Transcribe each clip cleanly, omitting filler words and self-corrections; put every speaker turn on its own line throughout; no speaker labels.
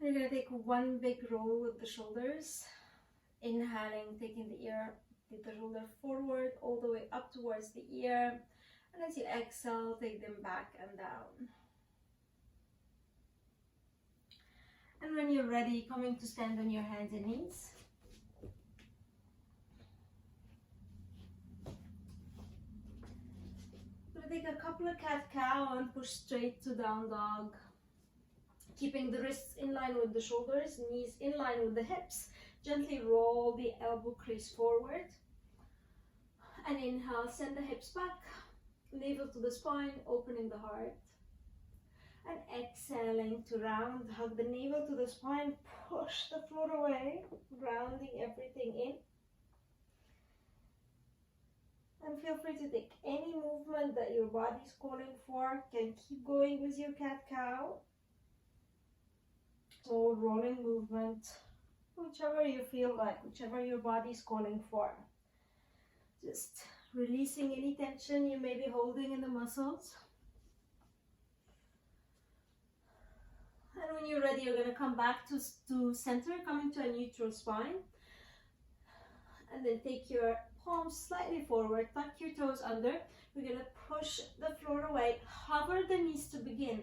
You're going to take one big roll with the shoulders. Inhaling, taking the ear, take the shoulder forward all the way up towards the ear. And as you exhale, take them back and down. And when you're ready, coming to stand on your hands and knees. We'll take a couple of cat-cow and push straight to down dog. Keeping the wrists in line with the shoulders, knees in line with the hips. Gently roll the elbow crease forward. And inhale, send the hips back. Navel to the spine, opening the heart. And exhaling to round, hug the navel to the spine, push the floor away, grounding everything in. And feel free to take any movement that your body's calling for. Can keep going with your cat-cow. So rolling movement, whichever you feel like, whichever your body's calling for. Just releasing any tension you may be holding in the muscles. And when you're ready, you're going to come back to center, coming to a neutral spine. And then take your palms slightly forward, tuck your toes under. We're going to push the floor away, hover the knees to begin.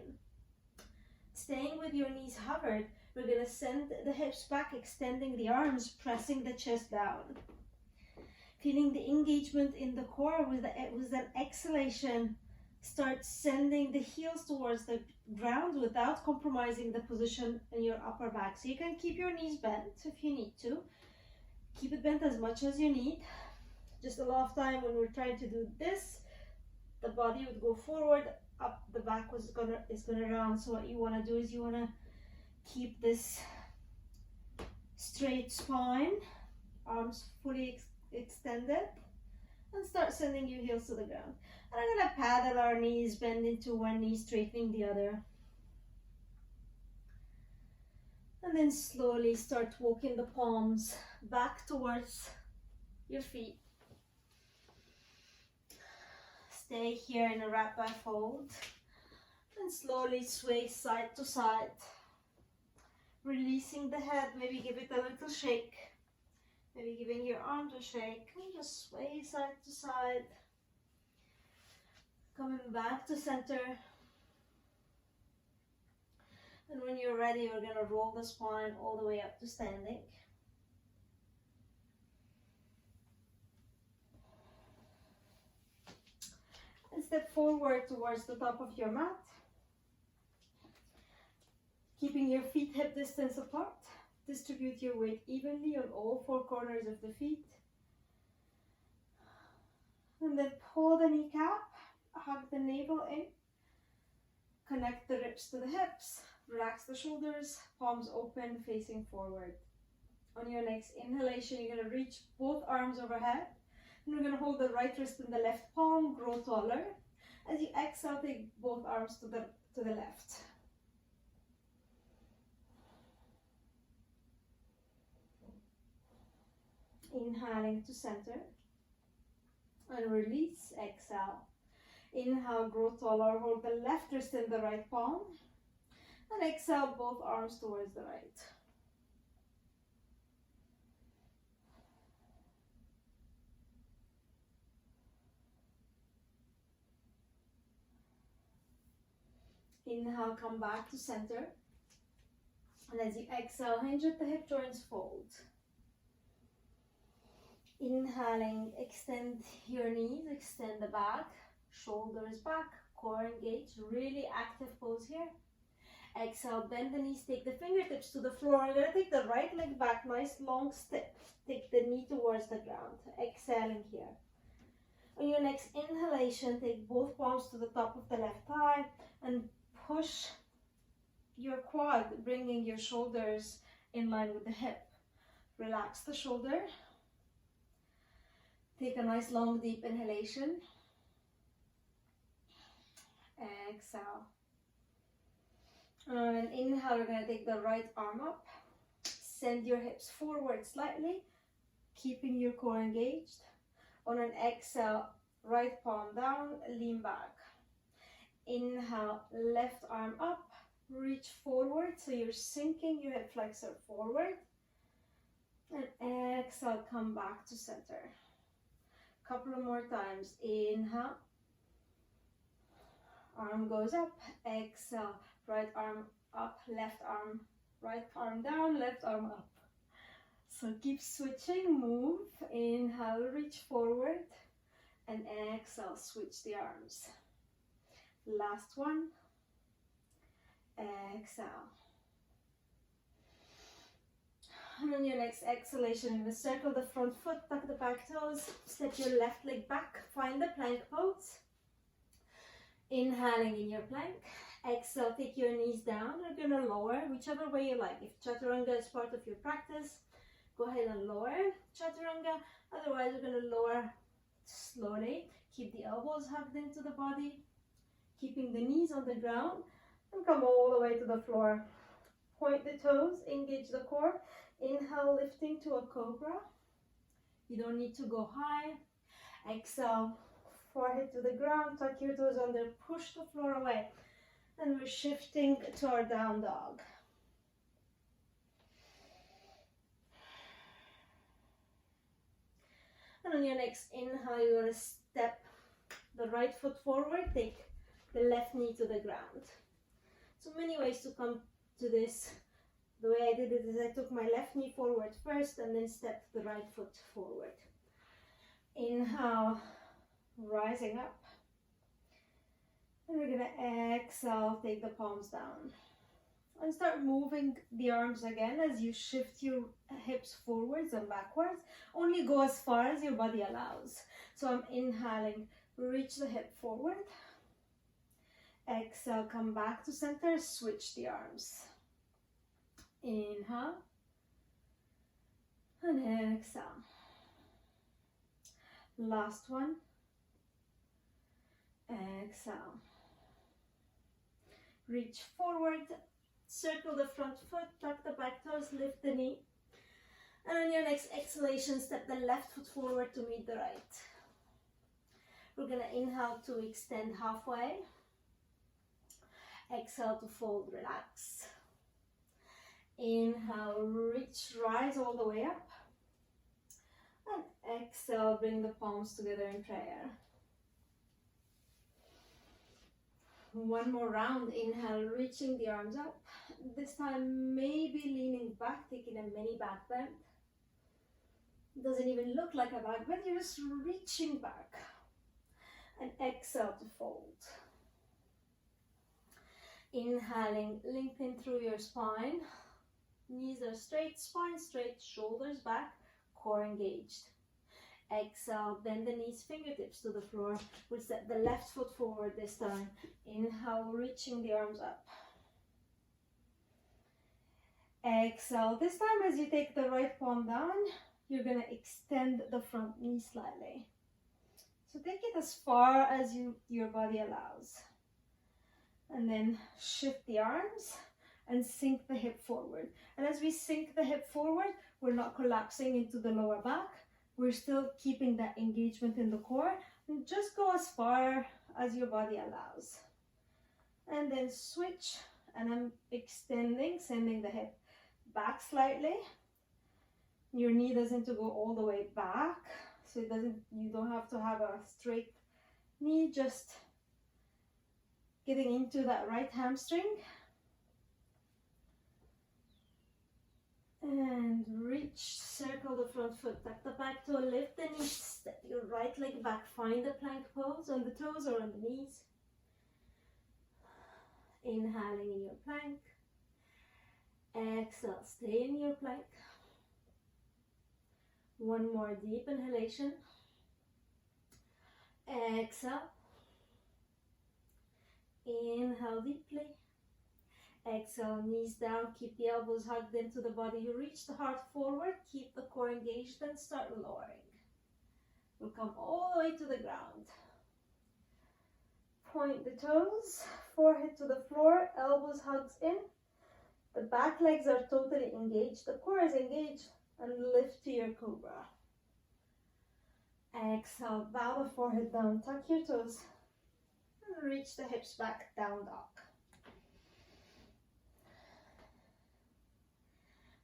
Staying with your knees hovered, we're going to send the hips back, extending the arms, pressing the chest down. Feeling the engagement in the core with an exhalation. Start sending the heels towards the ground without compromising the position in your upper back. So you can keep your knees bent if you need to. Keep it bent as much as you need. Just a lot of time when we're trying to do this, the body would go forward, up, the back is gonna round. So what you want to do is you want to keep this straight spine, arms fully extended, and start sending your heels to the ground. And I'm going to paddle our knees, bend into one knee, straightening the other. And then slowly start walking the palms back towards your feet. Stay here in a rabbi fold. And slowly sway side to side. Releasing the head, maybe give it a little shake. Maybe giving your arms a shake. And just sway side to side. Coming back to center. And when you're ready, we're going to roll the spine all the way up to standing. And step forward towards the top of your mat. Keeping your feet hip distance apart. Distribute your weight evenly on all four corners of the feet. And then pull the kneecap. Hug the navel in. Connect the ribs to the hips. Relax the shoulders. Palms open, facing forward. On your next inhalation, you're going to reach both arms overhead. And we're going to hold the right wrist in the left palm. Grow taller. As you exhale, take both arms to the left. Inhaling to center. And release. Exhale. Inhale, grow taller, hold the left wrist in the right palm. And exhale, both arms towards the right. Inhale, come back to center. And as you exhale, hinge at the hip joints, fold. Inhaling, extend your knees, extend the back. Shoulders back, core engaged, really active pose here. Exhale, bend the knees, take the fingertips to the floor. You're going to take the right leg back, nice long step. Take the knee towards the ground. Exhaling here. On your next inhalation, take both palms to the top of the left thigh and push your quad, bringing your shoulders in line with the hip. Relax the shoulder. Take a nice long deep inhalation. Exhale. And inhale, we're going to take the right arm up. Send your hips forward slightly, keeping your core engaged. On an exhale, right palm down, lean back. Inhale, left arm up, reach forward, so you're sinking your hip flexor forward. And exhale, come back to center. Couple of more times. Inhale. Arm goes up. Exhale. Right arm up, left arm, right arm down, left arm up. So keep switching, move. Inhale, reach forward. And exhale, switch the arms. Last one. Exhale. And on your next exhalation, you're going to circle the front foot, tuck the back toes, step your left leg back, find the plank pose. Inhaling in your plank. Exhale, take your knees down. You're going to lower whichever way you like. If chaturanga is part of your practice, go ahead and lower chaturanga. Otherwise, you're going to lower slowly. Keep the elbows hugged into the body, keeping the knees on the ground, and come all the way to the floor. Point the toes, engage the core. Inhale, lifting to a cobra. You don't need to go high. Exhale, forehead to the ground, tuck your toes under, push the floor away. And we're shifting to our down dog. And on your next inhale, you're going to step the right foot forward, take the left knee to the ground. So many ways to come to this. The way I did it is I took my left knee forward first and then stepped the right foot forward. Inhale, rising up. And we're going to exhale, take the palms down. And start moving the arms again as you shift your hips forwards and backwards. Only go as far as your body allows. So I'm inhaling, reach the hip forward. Exhale, come back to center, switch the arms. Inhale. And exhale. Last one. Exhale. Reach forward. Circle the front foot, tuck the back toes, lift the knee. And on your next exhalation, step the left foot forward to meet the right. We're going to inhale to extend halfway. Exhale to fold, relax. Inhale, reach, rise all the way up. And exhale, bring the palms together in prayer. One more round. Inhale, reaching the arms up. This time maybe leaning back, taking a mini back bend. Doesn't even look like a back bend, you're just reaching back. And exhale to fold. Inhaling, lengthen through your spine. Knees are straight, spine straight, shoulders back, core engaged. Exhale, bend the knees, fingertips to the floor. We'll step the left foot forward this time. Inhale, reaching the arms up. Exhale, this time as you take the right palm down, you're going to extend the front knee slightly. So take it as far as your body allows. And then shift the arms and sink the hip forward. And as we sink the hip forward, we're not collapsing into the lower back. We're still keeping that engagement in the core. And just go as far as your body allows. And then switch. And I'm extending, sending the hip back slightly. Your knee doesn't go all the way back. So you don't have to have a straight knee, just getting into that right hamstring. And reach, circle the front foot, tuck the back toe, lift the knees, step your right leg back, find the plank pose on the toes or on the knees. Inhaling in your plank. Exhale, stay in your plank. One more deep inhalation. Exhale. Inhale deeply. Exhale, knees down, keep the elbows hugged into the body. You reach the heart forward, keep the core engaged, then start lowering. We'll come all the way to the ground. Point the toes, forehead to the floor, elbows hugs in. The back legs are totally engaged, the core is engaged, and lift to your cobra. Exhale, bow the forehead down, tuck your toes, and reach the hips back, down dog.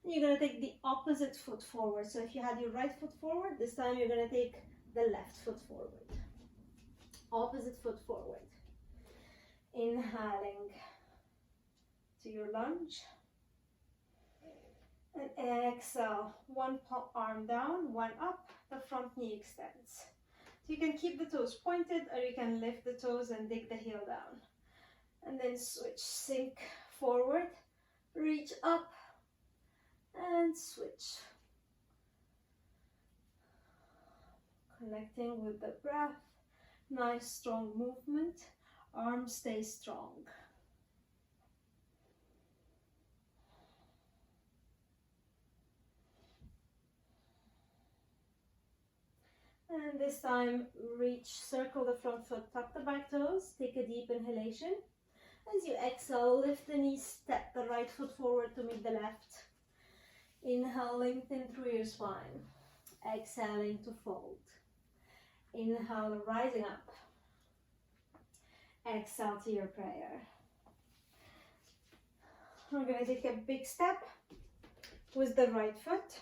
You're going to take the opposite foot forward. So if you had your right foot forward, this time you're going to take the left foot forward. Opposite foot forward. Inhaling to your lunge. And exhale, one arm down, one up, the front knee extends. So you can keep the toes pointed, or you can lift the toes and dig the heel down. And then switch, sink forward, reach up, and switch. Connecting with the breath, nice strong movement, arms stay strong. And this time, reach, circle the front foot, tuck the back toes, take a deep inhalation. As you exhale, lift the knees, step the right foot forward to meet the left. Inhale, lengthen through your spine. Exhaling to fold. Inhale, rising up. Exhale to your prayer. We're going to take a big step with the right foot.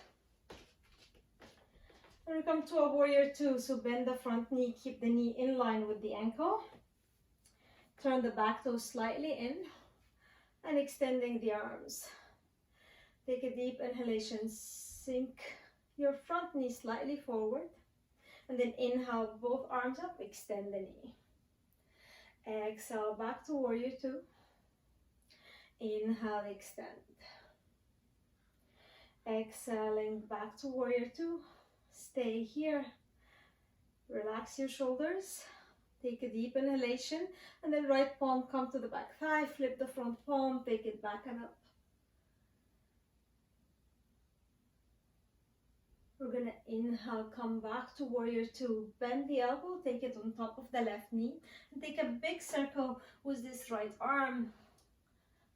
And we come to a warrior two, so bend the front knee, keep the knee in line with the ankle. Turn the back toe slightly in and extending the arms. Take a deep inhalation, sink your front knee slightly forward, and then inhale both arms up, extend the knee. Exhale back to warrior two. Inhale, extend. Exhaling back to warrior two. Stay here. Relax your shoulders. Take a deep inhalation, and then right palm come to the back thigh, flip the front palm, take it back and up. We're gonna inhale, come back to warrior two. Bend the elbow, take it on top of the left knee, and take a big circle with this right arm,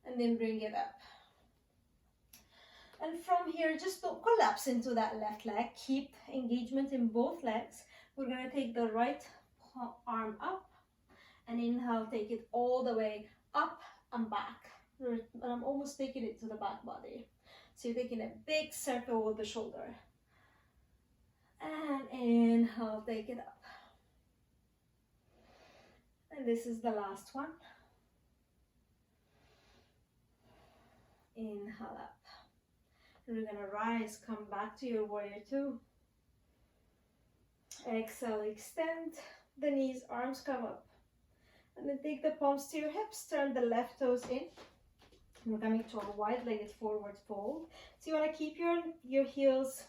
and then bring it up. And from here, just don't collapse into that left leg. Keep engagement in both legs. We're gonna take the right arm up, and inhale, take it all the way up and back. And I'm almost taking it to the back body. So you're taking a big circle with the shoulder. And inhale, take it up. And this is the last one. Inhale up. And we're gonna rise, come back to your warrior two. Exhale, extend the knees, arms come up. And then take the palms to your hips, turn the left toes in. And we're coming to a wide-legged forward fold. So you wanna keep your heels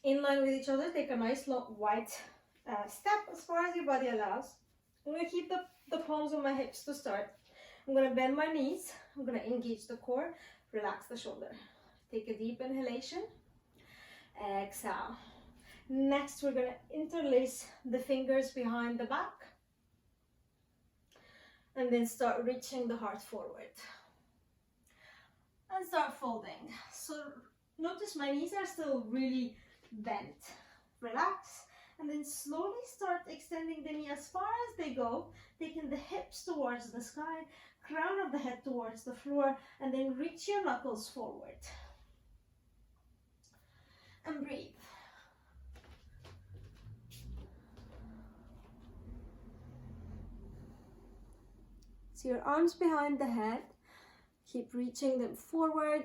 in line with each other. Take a nice long wide step as far as your body allows. I'm gonna keep the palms on my hips to start. I'm gonna bend my knees. I'm gonna engage the core, relax the shoulder. Take a deep inhalation. Exhale. Next, we're gonna interlace the fingers behind the back. And then start reaching the heart forward. And start folding. So notice my knees are still really bent. Relax. And then slowly start extending the knee as far as they go, taking the hips towards the sky, crown of the head towards the floor, and then reach your knuckles forward. And breathe. So your arms behind the head, keep reaching them forward.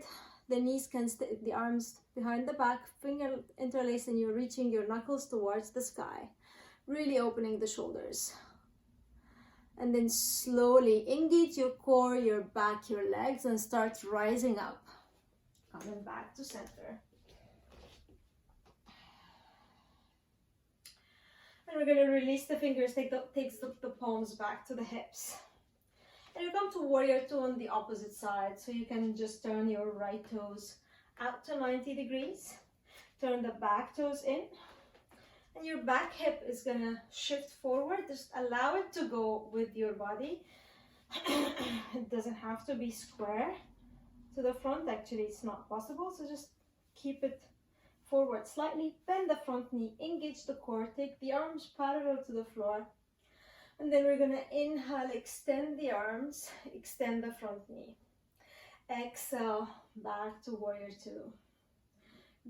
The knees can stay, the arms behind the back, finger interlaced, and you're reaching your knuckles towards the sky, really opening the shoulders. And then slowly engage your core, your back, your legs, and start rising up. Coming back to center. And we're going to release the fingers, take the palms back to the hips. And you come to warrior two on the opposite side. So you can just turn your right toes out to 90 degrees. Turn the back toes in. And your back hip is going to shift forward. Just allow it to go with your body. It doesn't have to be square to the front. Actually, it's not possible. So just keep it forward slightly. Bend the front knee. Engage the core. Take the arms parallel to the floor. And then we're going to inhale, extend the arms, extend the front knee. Exhale, back to warrior two.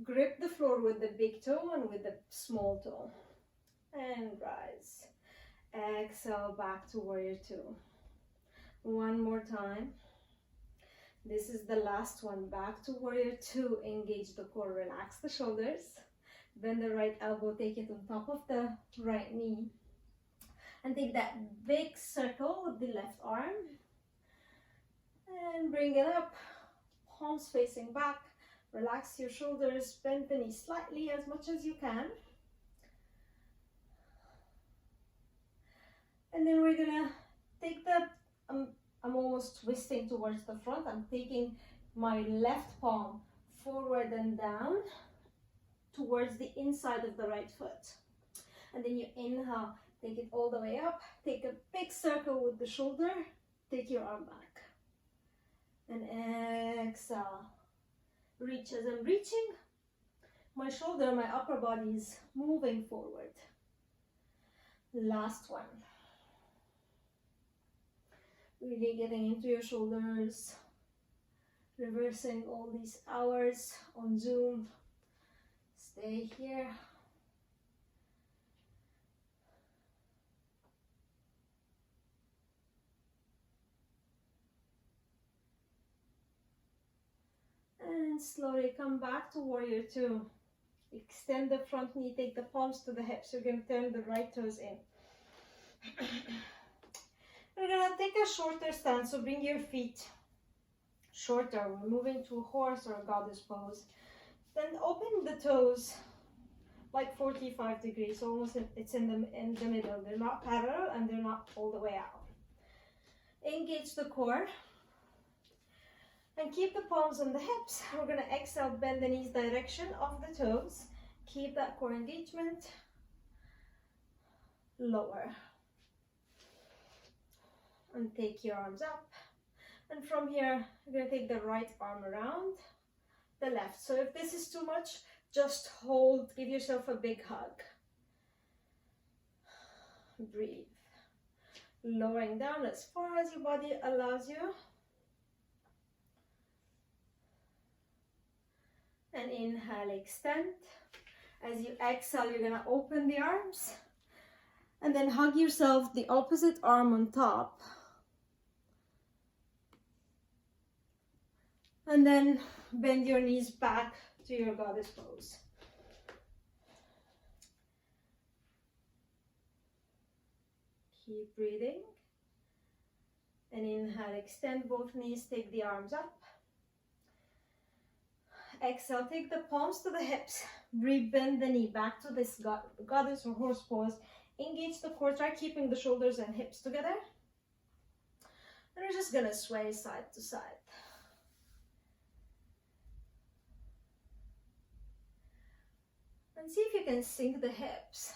Grip the floor with the big toe and with the small toe. And rise. Exhale, back to warrior two. One more time. This is the last one. Back to warrior two. Engage the core, relax the shoulders. Bend the right elbow, take it on top of the right knee. And take that big circle with the left arm. And bring it up. Palms facing back. Relax your shoulders, bend the knee slightly as much as you can. And then we're gonna take the, I'm almost twisting towards the front. I'm taking my left palm forward and down towards the inside of the right foot. And then you inhale, take it all the way up. Take a big circle with the shoulder. Take your arm back. And exhale. Reach as I'm reaching. My shoulder, my upper body is moving forward. Last one. Really getting into your shoulders. Reversing all these hours on Zoom. Stay here. And slowly come back to warrior two. Extend the front knee, take the palms to the hips. You're going to turn the right toes in. We're going to take a shorter stance, so bring your feet shorter. We're moving to a horse or a goddess pose. Then open the toes like 45 degrees, so almost it's in the middle. They're not parallel and they're not all the way out. Engage the core. And keep the palms on the hips. We're going to exhale, bend the knees direction of the toes. Keep that core engagement. Lower. And take your arms up. And from here, you're going to take the right arm around the left. So if this is too much, just hold, give yourself a big hug. Breathe. Lowering down as far as your body allows you. And inhale, extend. As you exhale, you're gonna open the arms and then hug yourself the opposite arm on top. And then bend your knees back to your goddess pose. Keep breathing. And inhale, extend both knees, take the arms up. Exhale, take the palms to the hips. Breathe, bend the knee back to this goddess or horse pose. Engage the core, try keeping the shoulders and hips together. And we're just gonna sway side to side. And see if you can sink the hips.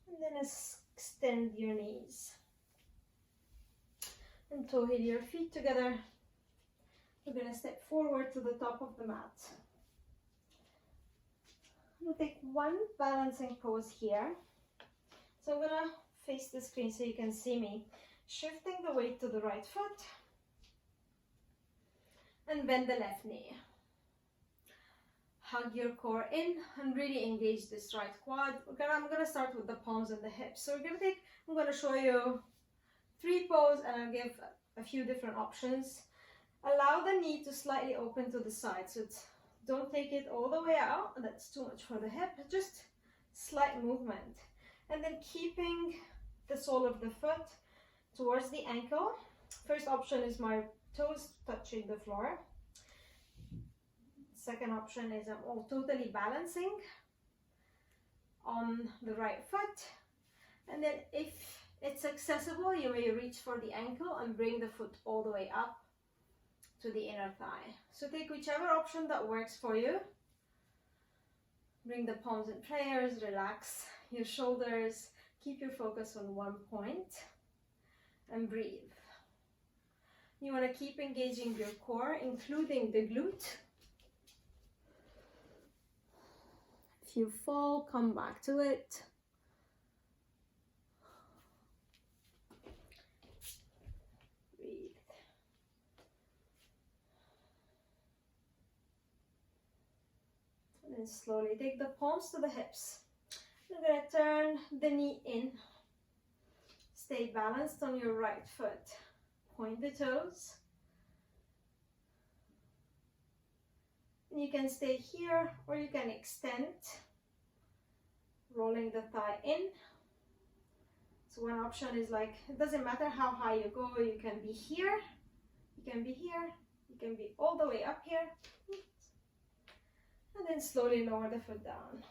And then extend your knees. And toe heel your feet together. We're going to step forward to the top of the mat. We'll take one balancing pose here. So I'm going to face the screen so you can see me. Shifting the weight to the right foot. And bend the left knee. Hug your core in and really engage this right quad. I'm going to start with the palms and the hips. So I'm going to show you 3 poses and I'll give a few different options. Allow the knee to slightly open to the side. So don't take it all the way out. That's too much for the hip. Just slight movement. And then keeping the sole of the foot towards the ankle. First option is my toes touching the floor. Second option is I'm all totally balancing on the right foot. And then if it's accessible, you may reach for the ankle and bring the foot all the way up to the inner thigh. So take whichever option that works for you. Bring the palms in prayers, relax your shoulders, keep your focus on one point and breathe. You want to keep engaging your core, including the glute. If you fall, come back to it. then slowly take the palms to the hips. You're going to turn the knee in. Stay balanced on your right foot. Point the toes. And you can stay here or you can extend, rolling the thigh in. So one option is like, it doesn't matter how high you go, you can be here, you can be here, you can be all the way up here. And then slowly lower the foot down.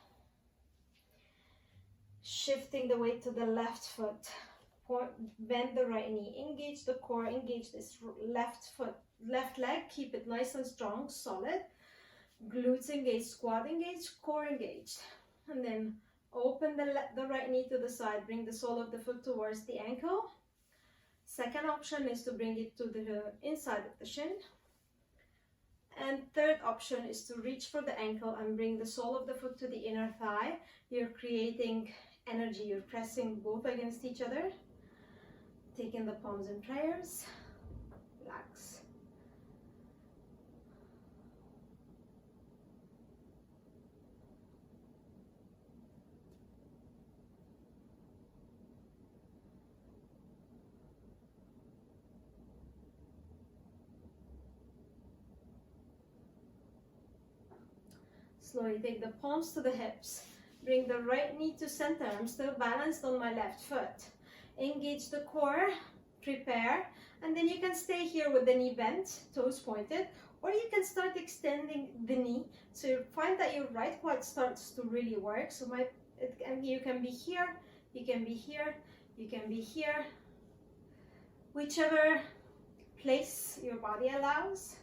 Shifting the weight to the left foot. Bend the right knee, engage the core, engage this left foot, left leg, keep it nice and strong, solid. Glutes engaged, squat engaged, core engaged. And then open the right knee to the side, bring the sole of the foot towards the ankle. Second option is to bring it to the inside of the shin. And third option is to reach for the ankle and bring the sole of the foot to the inner thigh. You're creating energy, you're pressing both against each other. Taking the palms in prayers, relax. Slowly take the palms to the hips. Bring the right knee to center. I'm still balanced on my left foot. Engage the core, prepare, and then you can stay here with the knee bent, toes pointed, or you can start extending the knee. So you find that your right quad starts to really work. So you can be here, you can be here, you can be here, whichever place your body allows.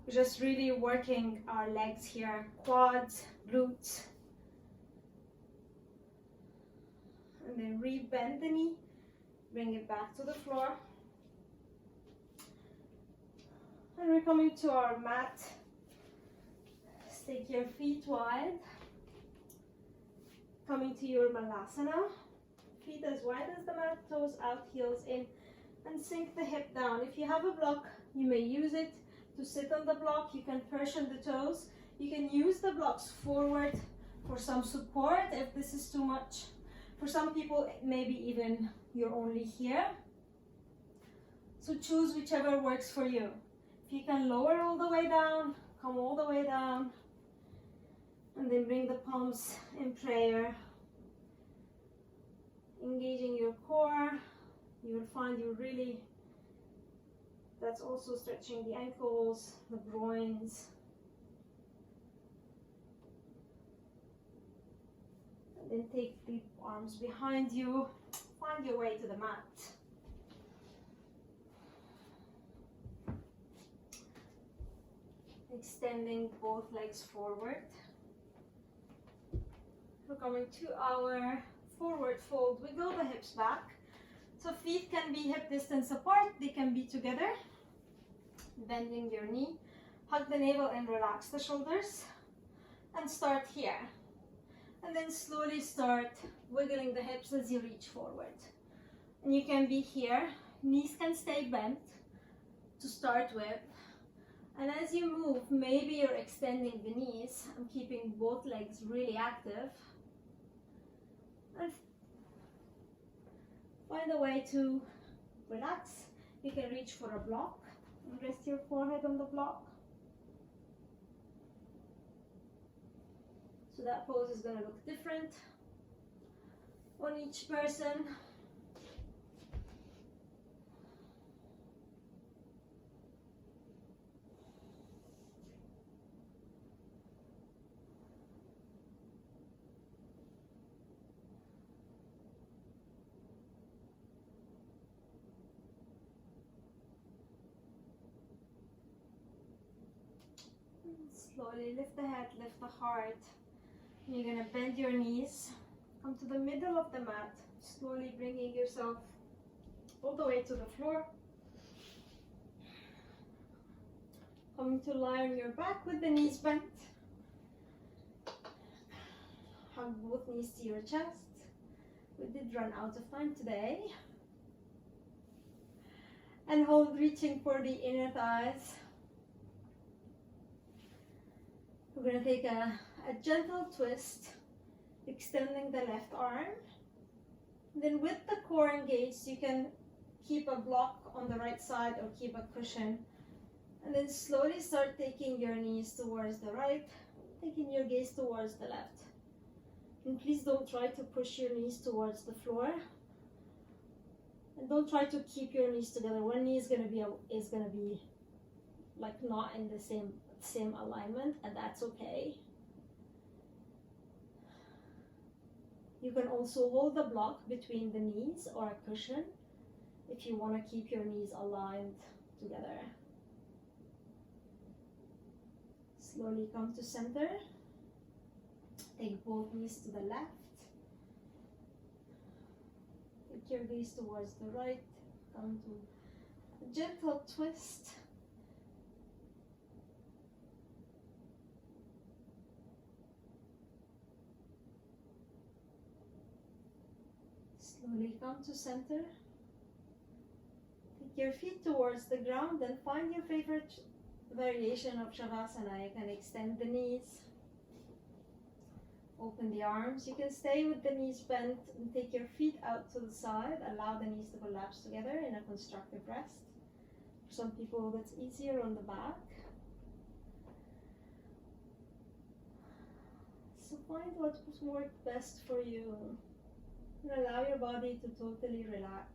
We're just really working our legs here, quads, glutes. And then re-bend the knee, bring it back to the floor. And we're coming to our mat. Take your feet wide. Coming to your malasana. Feet as wide as the mat, toes out, heels in. And sink the hip down. If you have a block, you may use it to sit on the block. You can Persian the toes. You can use the blocks forward for some support if this is too much. For some people, maybe even you're only here. So choose whichever works for you. If you can lower all the way down, come all the way down. And then bring the palms in prayer. Engaging your core. You will find that's also stretching the ankles, the groins. And then take the arms behind you. Find your way to the mat. Extending both legs forward. We're coming to our forward fold. Wiggle the hips back. So feet can be hip distance apart. They can be together. Bending your knee. Hug the navel and relax the shoulders. And start here. And then slowly start wiggling the hips as you reach forward. And you can be here. Knees can stay bent to start with. And as you move, maybe you're extending the knees and keeping both legs really active. And find a way to relax. You can reach for a block and rest your forehead on the block. So that pose is going to look different on each person. Slowly lift the head, lift the heart. You're going to bend your knees, come to the middle of the mat, slowly bringing yourself all the way to the floor. Coming to lie on your back with the knees bent. Hug both knees to your chest. We did run out of time today. And hold, reaching for the inner thighs. We're going to take a a gentle twist, extending the left arm. Then with the core engaged, you can keep a block on the right side or keep a cushion. And then slowly start taking your knees towards the right, taking your gaze towards the left. And please don't try to push your knees towards the floor. And don't try to keep your knees together. One knee is gonna be like not in the same alignment, and that's okay. You can also hold the block between the knees or a cushion if you want to keep your knees aligned together. Slowly come to center. Take both knees to the left. Take your gaze towards the right. Come to a gentle twist. Slowly come to center. Take your feet towards the ground and find your favorite variation of Shavasana. You can extend the knees. Open the arms. You can stay with the knees bent and take your feet out to the side. Allow the knees to collapse together in a constructive rest. For some people, that's easier on the back. So find what works best for you. And allow your body to totally relax.